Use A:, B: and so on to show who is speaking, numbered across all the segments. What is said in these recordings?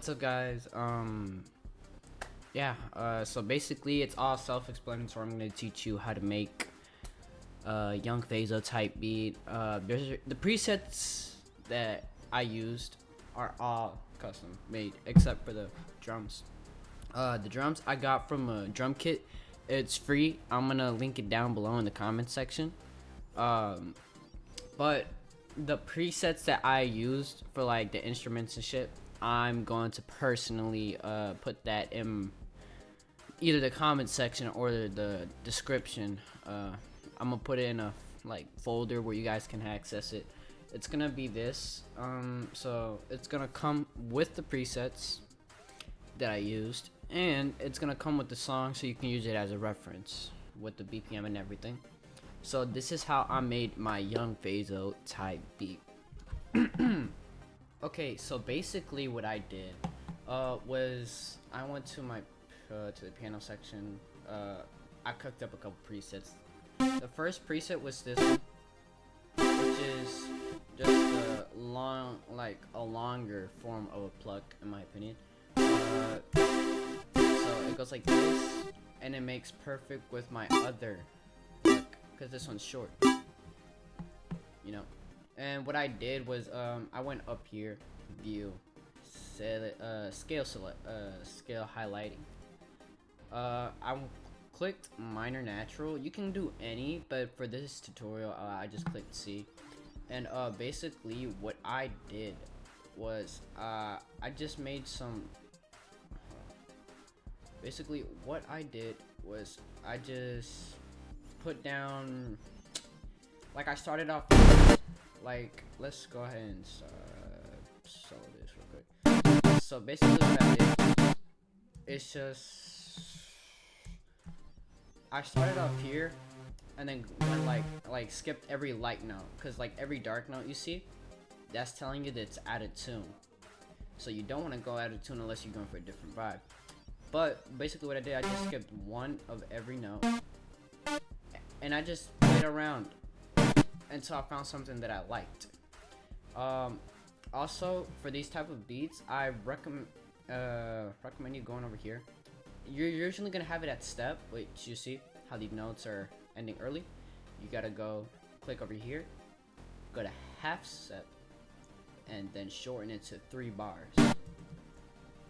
A: what's up, guys? So basically, it's all self-explanatory. I'm gonna teach you how to make Yung Fazo type beat. There's the presets that I used are all custom made except for the drums. The drums I got from a drum kit. It's free. I'm gonna link it down below in the comments section. But the presets that I used for like the instruments and shit, I'm going to personally put that in either the comment section or the description. I'm gonna put it in a like folder where you guys can access it. It's gonna be this. So it's gonna come with the presets that I used, and it's gonna come with the song, so you can use it as a reference with the BPM and everything. So this is how I made my Yung Fazo type beat. Okay, so basically what I did was I went to my to the piano section. I cooked up a couple presets. The first preset was this one, which is just a longer form of a pluck, in my opinion. So it goes like this, and it makes perfect with my other pluck, because this one's short, you know. And what I did was I went up here, view, scale highlighting. I clicked minor natural. You can do any, but for this tutorial I just clicked C. And basically what I did was I just made some. Basically what I did was I just put down, like, I started off like, let's go ahead and solo this real quick. So basically what I did is just I started off here and then like skipped every light note, because like every dark note you see, that's telling you that it's out of tune. So you don't want to go out of tune unless you're going for a different vibe. But basically what I did, I just skipped one of every note, and I just played around until I found something that I liked. Also, for these type of beats, I recommend you going over here. You're usually gonna have it at step, which you see how the notes are ending early. You gotta go click over here, go to half step, and then shorten it to 3 bars.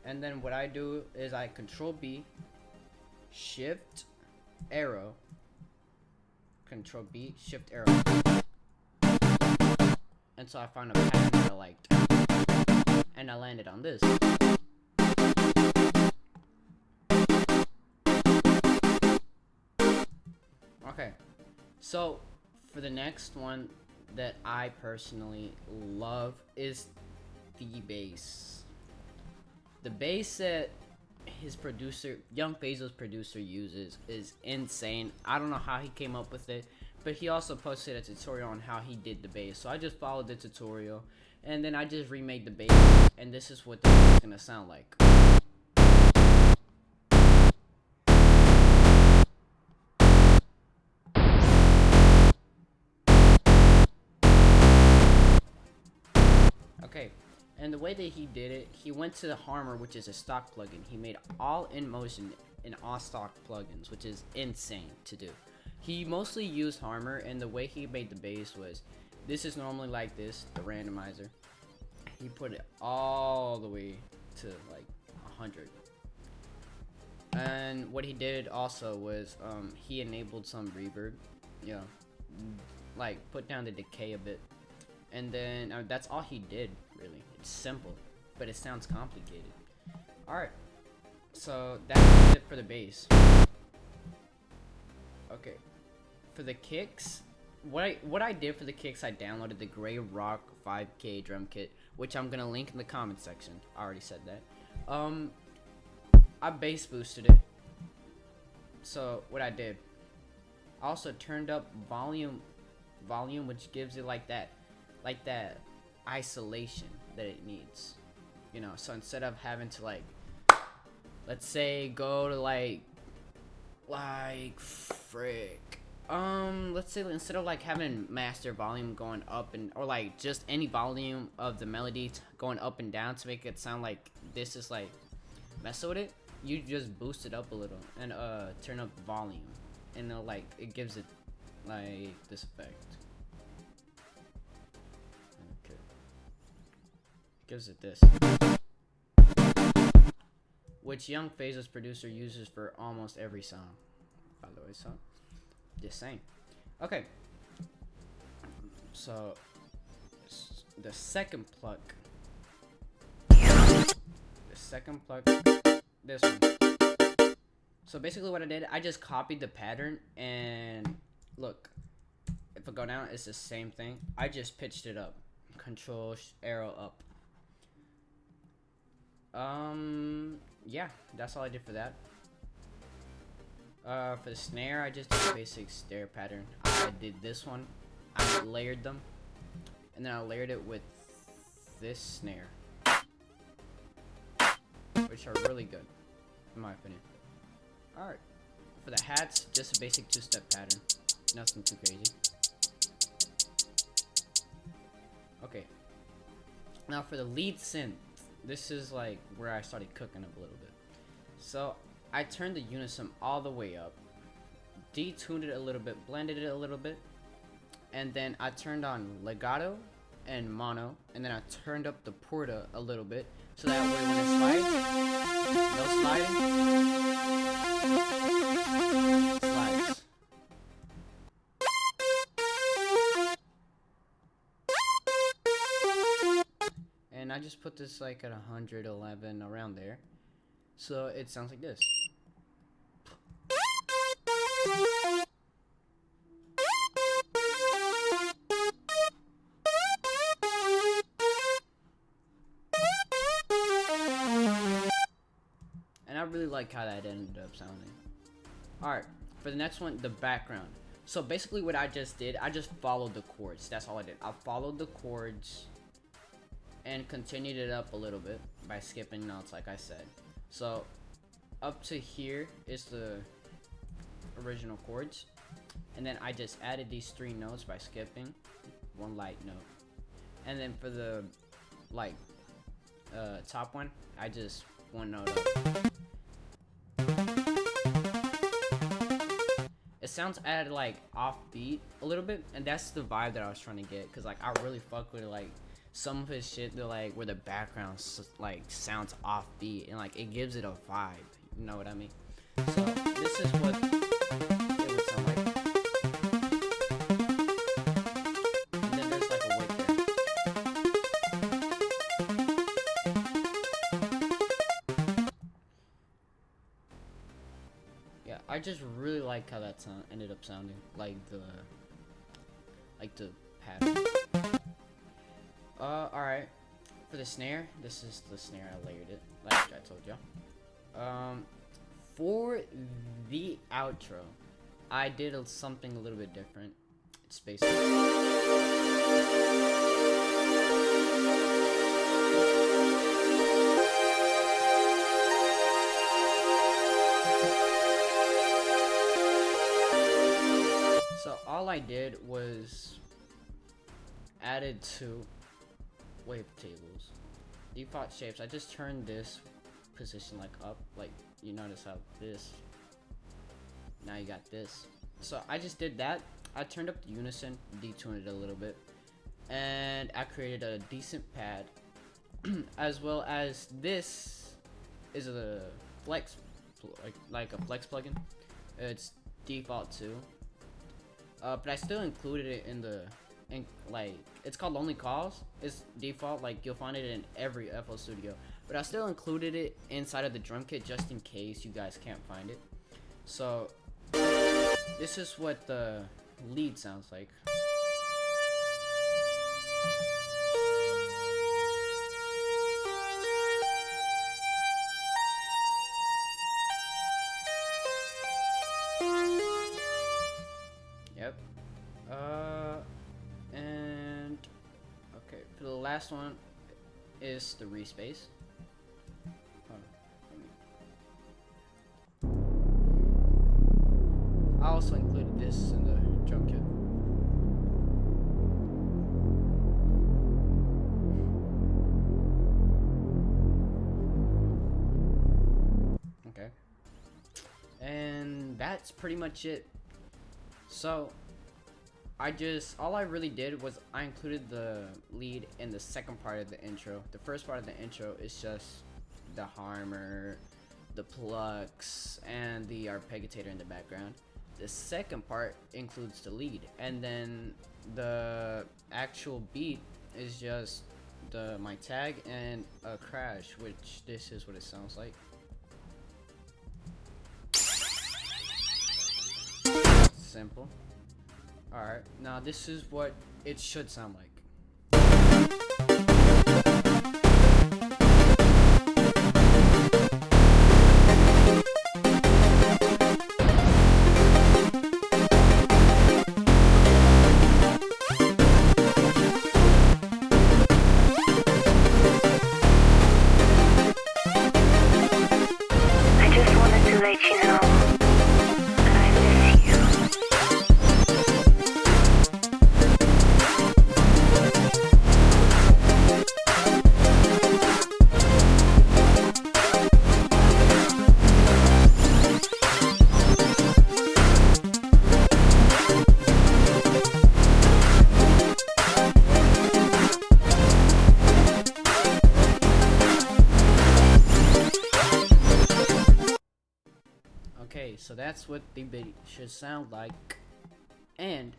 A: And then what I do is I Control B, Shift arrow, Control B, Shift arrow, and so I found a pattern that I liked, and I landed on this. Okay, so for the next one that I personally love is the bass. The bass that his producer, Yung Fazo's producer, uses is insane. I don't know how he came up with it, but he also posted a tutorial on how he did the bass. So I just followed the tutorial, and then I just remade the bass, and this is what the bass is gonna sound like. Okay, and the way that he did it, he went to the Harmor, which is a stock plugin. He made all in motion and all stock plugins, which is insane to do. He mostly used Harmor, and the way he made the bass was, this is normally like this, the randomizer. He put it all the way to like 100. And what he did also was he enabled some reverb, you know, like put down the decay a bit. And then that's all he did, really. It's simple, but it sounds complicated. Alright, so that's it for the bass. Okay, for the kicks, what I did for the kicks, I downloaded the Grey Rock 5K drum kit, which I'm gonna link in the comment section. I already said that. I bass boosted it. So what I did, I also turned up volume, which gives it like that isolation that it needs, you know. So instead of having to like, let's say go to like frick, let's say instead of like having master volume going up and, or like just any volume of the melody going up and down to make it sound like this is like messing with it, you just boost it up a little and turn up volume, and like it gives it like this effect. Okay, gives it this, which Yung Fazo's producer uses for almost every song, by the way. So just saying. Okay, so the second pluck, this one. So basically what I did, I just copied the pattern, and look, if I go down, it's the same thing. I just pitched it up, control arrow up. Yeah, that's all I did for that. For the snare, I just did a basic snare pattern. I did this one, I layered them, and then I layered it with this snare, which are really good, in my opinion. Alright, for the hats, just a basic two-step pattern, nothing too crazy. Okay, now for the lead synth, this is like where I started cooking up a little bit. So I turned the unison all the way up, detuned it a little bit, blended it a little bit, and then I turned on legato and mono, and then I turned up the porta a little bit, so that way when it slides, no sliding, slides. And I just put this like at 111, around there, so it sounds like this. And I really like how that ended up sounding. Alright, for the next one, the background. So basically what I just did, I just followed the chords. That's all I did. I followed the chords and continued it up a little bit by skipping notes, like I said. So up to here is the original chords, and then I just added these 3 notes by skipping one light note. And then for the like top one, I just 1 note up. It sounds added like offbeat a little bit, and that's the vibe that I was trying to get, cause like I really fuck with like some of his shit, they're like where the background like sounds offbeat, and like it gives it a vibe, you know what I mean? So this is what it would sound like. And then there's like a wig there. Yeah, I just really like how that sound ended up sounding, like the pattern. Alright. For the snare, this is the snare, I layered it, like I told y'all. For the outro, I did something a little bit different. It's basically so all I did was added 2 wave tables, default shapes. I just turned this position like up, like you notice how this, now you got this. So I just did that. I turned up the unison, detuned it a little bit, and I created a decent pad as well as this is a flex, like a flex plugin. It's default too, but I still included it in the like, it's called Lonely Calls. It's default, like you'll find it in every FL Studio, but I still included it inside of the drum kit just in case you guys can't find it. So this is what the lead sounds like. Yep. And okay, for the last one is the respace. I also included this in the drum kit. pretty much it. So all I really did was I included the lead in the second part of the intro. The first part of the intro is just the harmor, the plucks, and the arpeggiator in the background. The second part includes the lead, and then the actual beat is just my tag and a crash, which this is what it sounds like. Simple. Alright, now this is what it should sound like.
B: I just wanted to let you know that I miss you.
A: Okay, so that's what the beat should sound like. And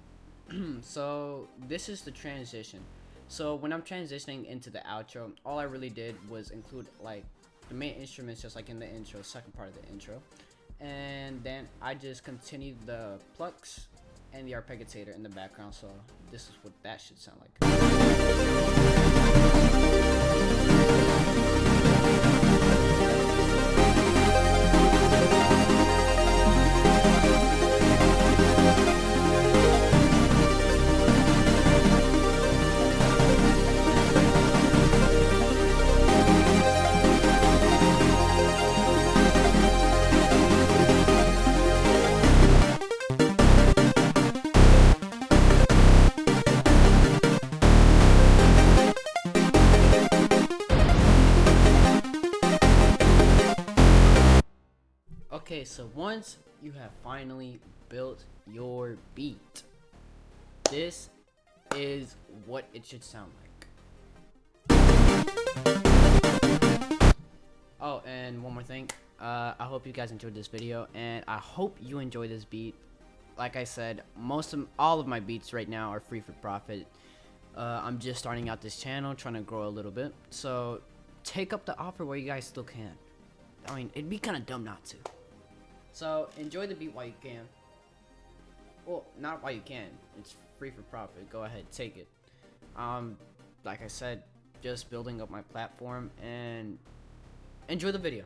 A: so this is the transition. So when I'm transitioning into the outro, all I really did was include like the main instruments just like in the intro, second part of the intro. And then I just continued the plucks and the arpeggiator in the background. So this is what that should sound like. Okay, so once you have finally built your beat, this is what it should sound like. Oh, and one more thing. I hope you guys enjoyed this video, and I hope you enjoy this beat. Like I said, all of my beats right now are free for profit. I'm just starting out this channel, trying to grow a little bit. So take up the offer while you guys still can. I mean, it'd be kind of dumb not to. So enjoy the beat while you can. Well, not while you can. It's free for profit. Go ahead, take it. Like I said, just building up my platform, and enjoy the video.